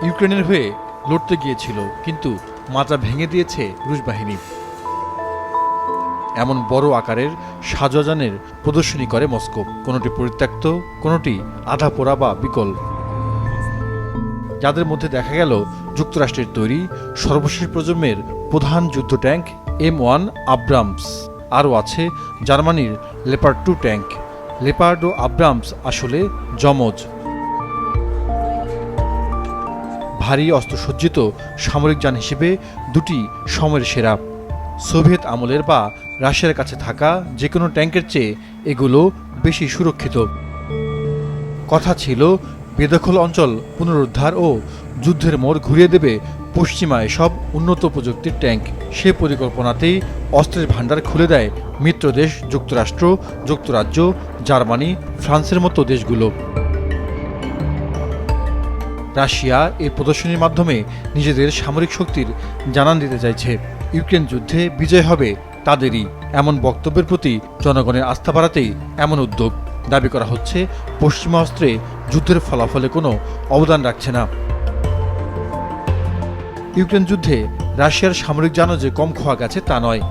ইউক্রেনের হয়ে লড়তে গিয়েছিল, কিন্তু মাথা ভেঙে দিয়েছে রুশ বাহিনী। এমন বড় আকারের সাজোয়াজানের প্রদর্শনী করে মস্কো, কোনোটি পরিত্যক্ত, কোনোটি আধা পোড়া বা বিকল। যাদের মধ্যে দেখা গেল যুক্তরাষ্ট্রের তৈরি সর্বশেষ প্রজন্মের প্রধান যুদ্ধ ট্যাঙ্ক M1 আব্রামস, আরও আছে জার্মানির লেপার্ড 2 ট্যাঙ্ক। লেপার্ড ও আব্রামস আসলে যমজ। ভারী অস্ত্রসজ্জিত সামরিক যান হিসেবে দুটি সময়ের সেরা। সোভিয়েত আমলের বা রাশিয়ার কাছে থাকা যে কোনো ট্যাঙ্কের চেয়ে এগুলো বেশি সুরক্ষিত। কথা ছিল বেদখল অঞ্চল পুনরুদ্ধার ও যুদ্ধের মোড় ঘুরিয়ে দেবে পশ্চিমা এসব উন্নত প্রযুক্তির ট্যাঙ্ক। সে পরিকল্পনাতেই অস্ত্রের ভাণ্ডার খুলে দেয় মিত্রদেশ যুক্তরাষ্ট্র, যুক্তরাজ্য, জার্মানি, ফ্রান্সের মতো দেশগুলো। রাশিয়া এই প্রদর্শনীর মাধ্যমে নিজেদের সামরিক শক্তির জানান দিতে চাইছে। ইউক্রেন যুদ্ধে বিজয় হবে তাদেরই, এমন বক্তব্যের প্রতি জনগণের আস্থা বাড়াতেই এমন উদ্যোগ। দাবি করা হচ্ছে পশ্চিমা অস্ত্রে যুদ্ধের ফলাফলে কোনো অবদান রাখছে না। ইউক্রেন যুদ্ধে রাশিয়ার সামরিক জানও যে কম খোয়া গেছে তা নয়।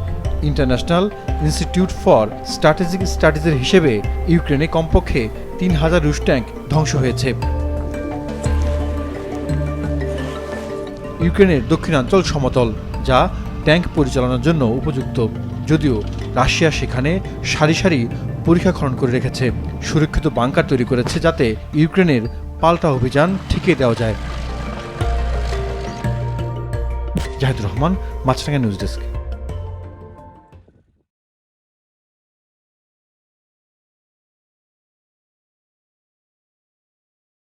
ইন্টারন্যাশনাল ইনস্টিটিউট ফর স্ট্র্যাটেজিক স্টাডিজের হিসেবে ইউক্রেনে কমপক্ষে ৩,০০০ রুশ ট্যাঙ্ক ধ্বংস হয়েছে। ইউক্রেনের দক্ষিণাঞ্চল সমতল, যা ট্যাঙ্ক পরিচালনার জন্য উপযুক্ত, যদিও রাশিয়া সেখানে সারি সারি পরীক্ষা খনন করে রেখেছে, সুরক্ষিত বাংকার তৈরি করেছে, যাতে ইউক্রেনের পাল্টা অভিযান ঠেকিয়ে দেওয়া যায়। জাহিদুর রহমান, মাছরাঙা নিউজ ডেস্ক।